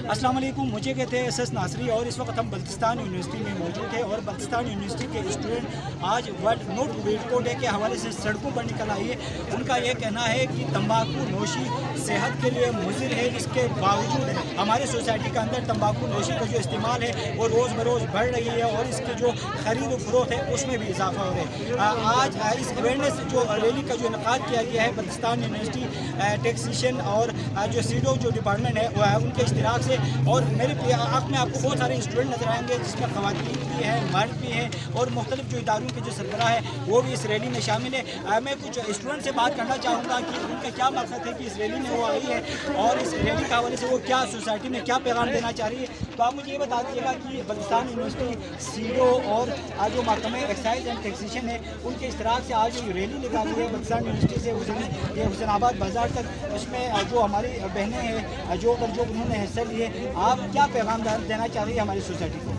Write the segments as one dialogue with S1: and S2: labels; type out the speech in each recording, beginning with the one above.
S1: अस्सलाम वालेकुम, मुझे कहते हैं एस नासरी और इस वक्त हम बल्तिस्तान यूनिवर्सिटी में मौजूद हैं और बल्तिस्तान यूनिवर्सिटी के स्टूडेंट आज वर्ल्ड नो टोबैको डे के हवाले से सड़कों पर निकल आई है। उनका ये कहना है कि तंबाकू नोशी सेहत के लिए मुज़िर है, इसके बावजूद हमारी सोसाइटी के अंदर तंबाकू नोशी का जो इस्तेमाल है वो रोज़ बरोज़ बढ़ रही है और इसकी जो ख़रीद फरोख्त है उसमें भी इजाफा हो रहा है। आज इस अवेयरनेस जो रैली का जो इनकाद किया गया है बल्तिस्तान यूनिवर्सिटी टैक्सेशन और जो सीडो जो डिपार्टमेंट है उनके इश्तिराक से, और मेरे आँख में आपको बहुत सारे स्टूडेंट नजर आएंगे जिसमें ख़वातीन भी हैं, मर्द भी हैं और मुख्तलिफ जो इदारों के जो सरबराह है वो भी इस रैली में शामिल है। मैं कुछ स्टूडेंट से बात करना चाहूँगा कि उनका क्या मकसद है कि इस रैली में वो आई है और इस रैली के हवाले से वो क्या सोसाइटी में क्या पैगाम देना चाह रही है। तो आप मुझे ये बता दीजिएगा कि बल्तिस्तान यूनिवर्सिटी सीडो और जो महकमा एक्साइज एंड टैक्सेशन है उनके इश्तिराक से आज जो रैली निकाली है बल्तिस्तान यूनिवर्सिटी से हुसैनाबाद बाज़ार तक, उसमें जो हमारी बहनें हैं जो उन्होंने हिस्सा लिए, आप क्या पैगाम देना चाह रही है हमारी सोसाइटी को?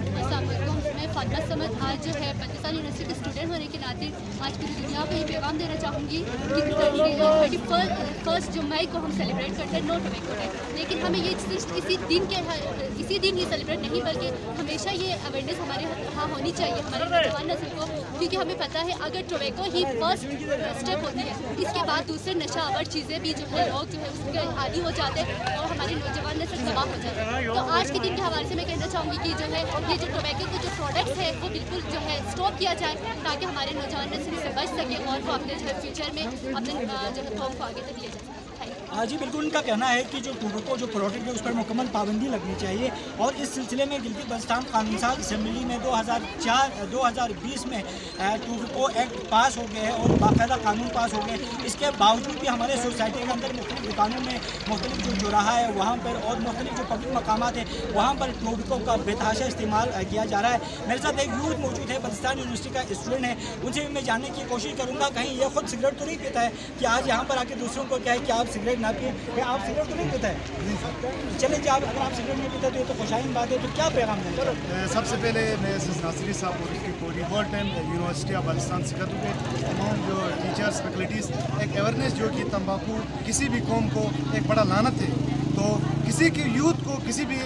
S2: मैं फातिमा समद आज जो है बल्तिस्तान यूनिवर्सिटी के स्टूडेंट होने के नाते आज पूरी दुनिया को ये पैगाम देना चाहूँगी कि 31 जुम्मई को हम सेलिब्रेट करते हैं नो टोबैको डे, लेकिन हमें ये इसी दिन ये सेलिब्रेट नहीं बल्कि हमेशा ये अवेयरनेस हमारे यहाँ होनी चाहिए हमारे नौजवान नस्ल को, क्योंकि हमें पता है अगर टोबैको ही फर्स्ट स्टेप होती है इसके बाद दूसरे नशा आवर चीज़ें भी जो है लोग जो है उसके आदी हो जाते हैं और हमारी नौजवान नस्ल तबाह हो जाती है। तो आज के दिन के हवाले से मैं कहना चाहूँगी कि जो है ये जो टोबैको के जो प्रोडक्ट्स है वो बिल्कुल जो है स्टॉप किया जाए ताकि हमारे नौजवान नस्ल से बच सके और वो अपने जो है फ्यूचर में अपने जो है कौम को आगे तक ले जाए।
S1: हाँ जी बिल्कुल, उनका कहना है कि जो टोबैको जो प्रोडक्ट है उस पर मुकम्मल पाबंदी लगनी चाहिए और इस सिलसिले में गिलगित बल्तिस्तान कानून साज असम्बली में 2020 में टोबैको एक्ट पास हो गए हैं और बाकायदा कानून पास हो गए। इसके बावजूद भी हमारे सोसाइटी के अंदर मुख्तलिफ दुकानों में मुख्तलिफ जो चौराहा है वहाँ पर और मुख्तलिफ जो पब्लिक मकामात है वहाँ पर टोबैको का बेतहाशा इस्तेमाल किया जा रहा है। मेरे साथ एक यूथ मौजूद है, बल्तिस्तान यूनिवर्सिटी का स्टूडेंट है, उनसे भी मैं जानने की कोशिश करूँगा कहीं ये खुद सिगरेट तो नहीं पीता है कि आज यहाँ पर आके दूसरों को क्या है कि आप सिगरेट ना पिए, आप सिगरेट तो नहीं पीता है? चले जी, अगर आप सिगरेट नहीं पीते तो ये तो खुशाइन बात है, तो क्या पैगाम दें?
S3: सबसे पहले मैं नासिरी साहब और उसकी पूरी whole time university of Baltistan सिकतों के तमाम जो टीचर्स फैकल्टीज़ एक अवेयरनेस जो कि तंबाकू किसी भी कौम को एक बड़ा लानत है, तो किसी की यूथ को किसी भी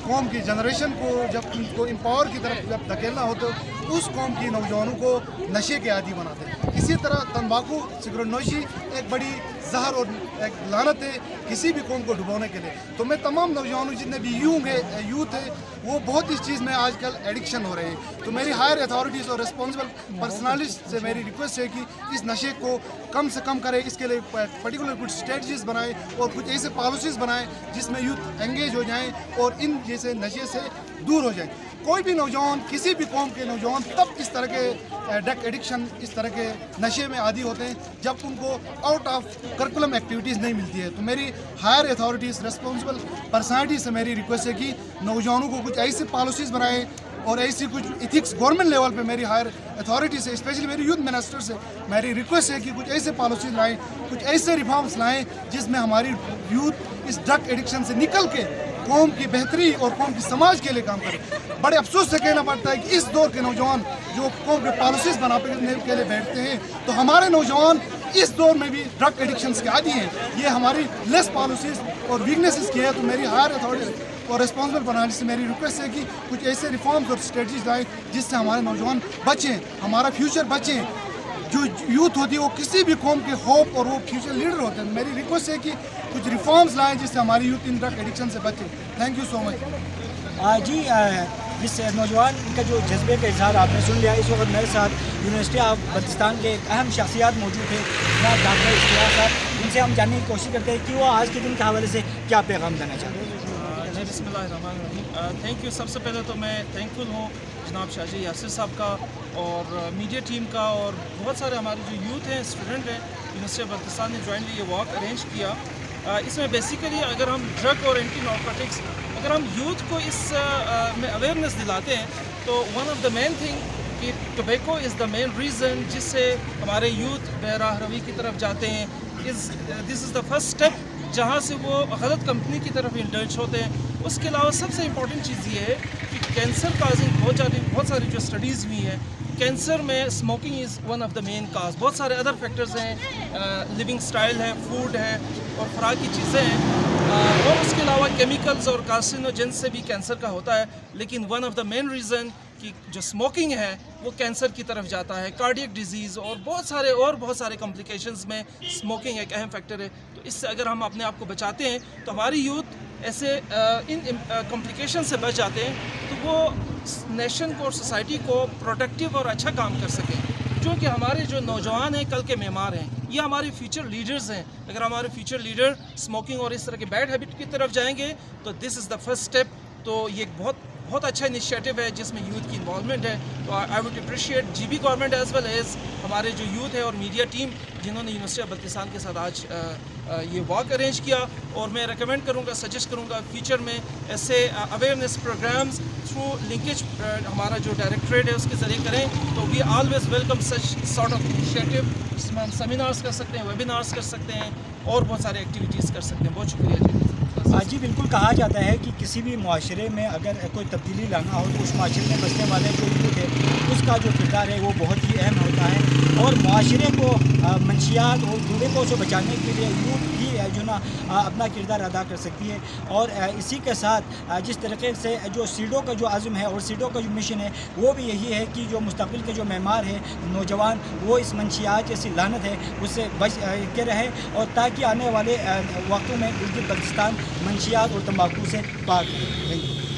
S3: कौम की जनरेशन को जब उनको एम्पावर की तरफ जब धकेलना हो तो उस कौम की नौजवानों को नशे के आदी बनाते हैं। इसी तरह तंबाकू सिगरेट नोशी एक बड़ी जहर और एक लानत है किसी भी कौम को डुबोने के लिए। तो मैं तमाम नौजवानों जितने भी यूथ है वो बहुत इस चीज़ में आजकल एडिक्शन हो रहे हैं, तो मेरी हायर अथॉरिटीज़ और रिस्पॉन्सिबल पर्सनालिस्ट से मेरी रिक्वेस्ट है कि इस नशे को कम से कम करें, इसके लिए पर्टिकुलर कुछ स्ट्रेटजीज़ बनाएं और कुछ ऐसे पॉलिसीज़ बनाएं जिसमें यूथ एंगेज हो जाएं और इन जैसे नशे से दूर हो जाएं। कोई भी नौजवान किसी भी कौम के नौजवान तब इस तरह के ड्रग एडिक्शन इस तरह के नशे में आदी होते हैं जब उनको आउट ऑफ करिकुलम एक्टिविटीज़ नहीं मिलती है। तो मेरी हायर अथॉरिटीज़ रिस्पॉन्सिबल पर्सनालिटी से मेरी रिक्वेस्ट है कि नौजवानों को कुछ ऐसी पॉलिसीज़ बनाएं और ऐसी कुछ इथिक्स गवर्नमेंट लेवल पे मेरी हायर अथॉरिटी से स्पेशली मेरी यूथ मिनिस्टर से मेरी रिक्वेस्ट है कि कुछ ऐसे पॉलिसीज़ लाएँ, कुछ ऐसे रिफॉर्म्स लाएँ जिसमें हमारी यूथ इस ड्रग एडिक्शन से निकल के कौम की बेहतरी और कौम की समाज के लिए काम करे। बड़े अफसोस से कहना पड़ता है कि इस दौर के नौजवान जो कौम के पॉलिसीज़ बनाने के लिए बैठते हैं तो हमारे नौजवान इस दौर में भी ड्रग एडिक्शंस के आदी हैं। ये हमारी लेस पॉलिसीज़ और वीकनेसेस की है। तो मेरी हायर अथॉरिटी और रिस्पॉन्सिबल बनाने से मेरी रिक्वेस्ट है कि कुछ ऐसे रिफॉर्म्स और स्ट्रेटजीज लाएँ जिससे हमारे नौजवान बचें, हमारा फ्यूचर बचें। जो यूथ होती है वो किसी भी कौम के होप और वो फ्यूचर लीडर होते हैं। मेरी रिक्वेस्ट है कि कुछ रिफॉर्म्स लाएं जिससे हमारी यूथ इन ड्रग एडिक्शन से बचे। Thank you so much.
S1: जी इस नौजवान का जो जज्बे का इजहार आपने सुन लिया। इस वक्त मेरे साथ यूनिवर्सिटी ऑफ बल्तिस्तान के एक अहम शख्सियात मौजूद है, डॉक्टर इश्तियाक साहब। उनसे हम जानने की कोशिश करते हैं कि वो आज के दिन के हवाले से क्या पैगाम देना चाहते हैं।
S4: जी बिस्मिल्लाहिर्रहमानिर्रहीम। Thank you. सबसे पहले तो मैं थैंकफुल हूँ जनाब शाहजी यासिर साहब का और मीडिया टीम का और बहुत सारे हमारे जो यूथ हैं, स्टूडेंट हैं, यूनिवर्सिटी ऑफ बल्तिस्तान ने ज्वाइंटली ये वॉक अरेंज किया। इसमें बेसिकली अगर हम ड्रग और एंटी नारकोटिक्स अगर हम यूथ को इस में अवेयरनेस दिलाते हैं तो one of the main thing कि tobacco is the main reason जिससे हमारे यूथ बेराह रवी की तरफ जाते हैं। This is the first step जहाँ से वो गलत कंपनी की तरफ इंडल्ज होते हैं। उसके अलावा सबसे इम्पॉर्टेंट चीज़ ये है कि कैंसर काजिंग बहुत सारी जो स्टडीज़ हुई हैं, कैंसर में smoking is one of the main cause. बहुत सारे अदर फैक्टर्स हैं, लिविंग स्टाइल है, फूड है और खुराक की चीज़ें हैं। اور اس کے علاوہ کیمیکلز اور کارسینوجن سے بھی کینسر کا ہوتا ہے، لیکن one of the main reason کہ جو اسموکنگ ہے وہ کینسر کی طرف جاتا ہے، کارڈیک ڈیزیز اور بہت سارے کمپلیکیشنز میں اسموکنگ ایک اہم فیکٹر ہے۔ تو اس سے اگر ہم اپنے آپ کو بچاتے ہیں تو ہماری یوتھ ایسے ان کمپلیکیشن سے بچ جاتے ہیں، تو وہ نیشن کو اور سوسائٹی کو پروڈکٹیو اور اچھا کام کر سکیں، کیونکہ ہمارے جو نوجوان ہیں کل کے معمار ہیں، یہ ہمارے فیوچر لیڈرز ہیں۔ اگر ہمارے فیوچر لیڈر اسموکنگ اور اس طرح کے بیڈ ہیبٹ کی طرف جائیں گے تو دس از دا فرسٹ اسٹیپ۔ تو یہ ایک بہت اچھا انیشیٹو ہے جس میں یوتھ کی انوالومنٹ ہے۔ تو I would appreciate G B government as well as ہمارے جو یوتھ ہے اور میڈیا ٹیم جنہوں نے یونیورسٹی آف بلتستان کے ساتھ آج یہ واک ارینج کیا، اور میں ریکمینڈ کروں گا، سجیسٹ کروں گا فیوچر میں ایسے اویئرنیس پروگرامز تھرو لنکیج ہمارا جو ڈائریکٹریٹ ہے اس کے ذریعے کریں، تو we always welcome such sort of initiative, جس میں ہم سیمینارز کر سکتے ہیں، ویبینارز کر سکتے ہیں اور بہت سارے ایکٹیویٹیز کر سکتے ہیں۔ بہت شکریہ جی۔
S1: جی بالکل، کہا جاتا ہے کہ کسی بھی معاشرے میں اگر کوئی تبدیلی لانا ہو تو اس معاشرے میں بسنے والے جو یوتھ ہے اس کا جو کردار ہے وہ بہت ہی اہم ہوتا ہے، اور معاشرے کو منشیات اور دوڑے سے بچانے کے لیے یوتھ ہی جو نا اپنا کردار ادا کر سکتی ہے۔ اور اسی کے ساتھ جس طریقے سے جو سیڈو کا جو عزم ہے اور سیڈو کا جو مشن ہے وہ بھی یہی ہے کہ جو مستقبل کے جو معمار ہے نوجوان، وہ اس منشیات جیسی لعنت ہے اس سے بچ کے رہے، اور تاکہ آنے والے وقتوں میں گلگت بلتستان منشیات اور تمباکو سے پاک رہے۔